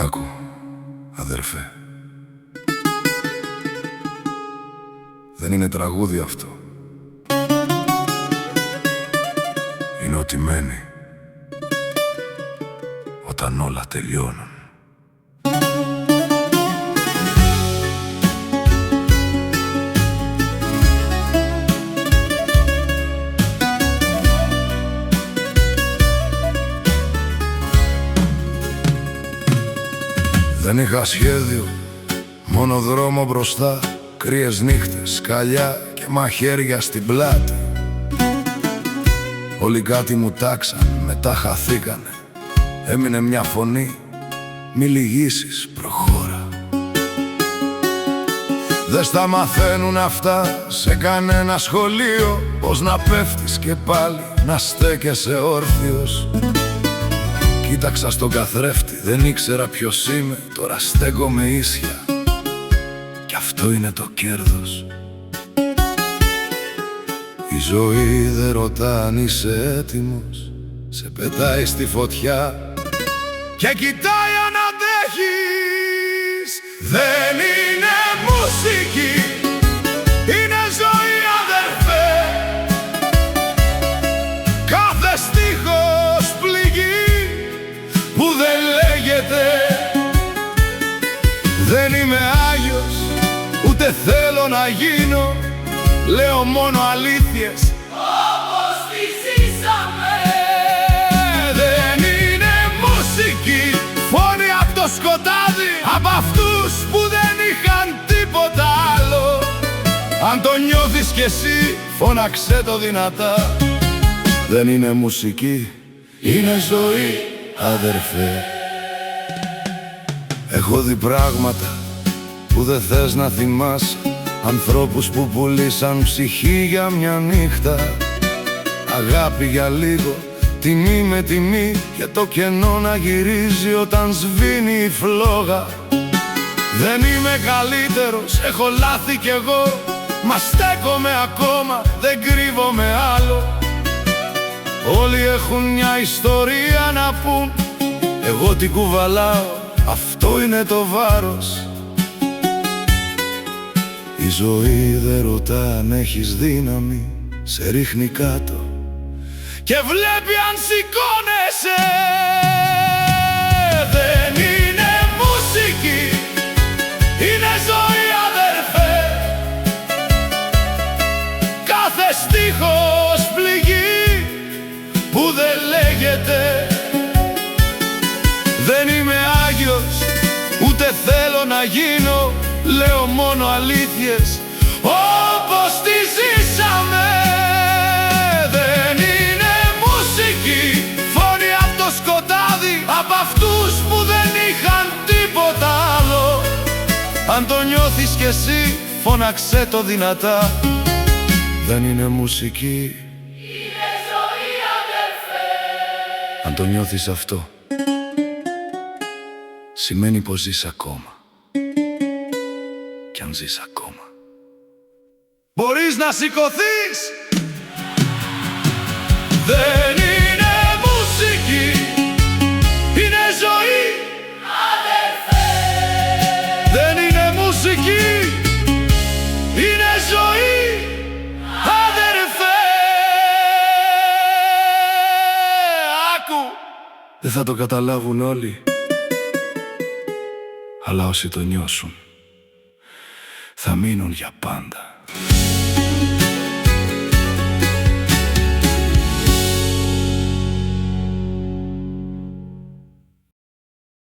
Άκου, αδερφέ. Δεν είναι τραγούδι αυτό. Είναι ότι μένει όταν όλα τελειώνουν. Δεν είχα σχέδιο, μόνο δρόμο μπροστά, κρύες νύχτες, σκαλιά και μαχαίρια στην πλάτη. Όλοι κάτι μου τάξαν, μετά χαθήκανε. Έμεινε μια φωνή, μη λυγίσεις, προχώρα. Δεν στα μαθαίνουν αυτά σε κανένα σχολείο, πως να πέφτεις και πάλι να στέκεσαι όρθιος. Κοίταξα στον καθρέφτη, δεν ήξερα ποιος είμαι, τώρα στέκομαι ίσια. Κι αυτό είναι το κέρδος. Η ζωή δεν ρωτά αν είσαι έτοιμος, σε πετάει στη φωτιά και κοιτάει αν αντέχεις. Δεν είναι μουσική, είναι ζωή, αδερφέ. Κάθε στίχος πληγεί που δεν λέγεται. Δεν είμαι Άγιος, ούτε θέλω να γίνω, λέω μόνο αλήθειες όπως τις ζήσαμε. Δεν είναι μουσική, φωνή απ' το σκοτάδι, απ' αυτούς που δεν είχαν τίποτα άλλο. Αν το νιώθεις κι εσύ, φώναξέ το δυνατά. Δεν είναι μουσική, είναι ζωή, αδερφέ. Έχω δει πράγματα που δεν θες να θυμάσαι, ανθρώπους που πουλήσαν ψυχή για μια νύχτα. Αγάπη για λίγο, τιμή με τιμή, και το κενό να γυρίζει όταν σβήνει η φλόγα. Δεν είμαι καλύτερος, έχω λάθη κι εγώ, μα στέκομαι ακόμα, δεν κρύβομαι άλλο. Όλοι έχουν μια ιστορία να πουν, εγώ την κουβαλάω, αυτό είναι το βάρος. Η ζωή δεν ρωτά αν έχεις δύναμη, σε ρίχνει κάτω και βλέπει αν σηκώνεσαι. Δεν είναι μουσική, είναι ζωή, αδερφέ. Κάθε στίχος πληγεί που δεν λέγεται. Δεν είμαι Άγιος, ούτε θέλω να γίνω, λέω μόνο αλήθειες όπως τις ζήσαμε. Δεν είναι μουσική, φωνή απ' το σκοτάδι, απ' αυτούς που δεν είχαν τίποτα άλλο. Αν το νιώθεις κι εσύ, φώναξέ το δυνατά. Δεν είναι μουσική, είναι ζωή, αδερφέ. Αν το νιώθεις αυτό, σημαίνει πως ζεις ακόμα. Κι αν ζεις ακόμα, μπορείς να σηκωθείς. Δεν είναι μουσική, είναι ζωή, αδερφέ. Δεν είναι μουσική, είναι ζωή, αδερφέ. Άκου, δεν θα το καταλάβουν όλοι, αλλά όσοι το νιώσουν θα μείνουν για πάντα.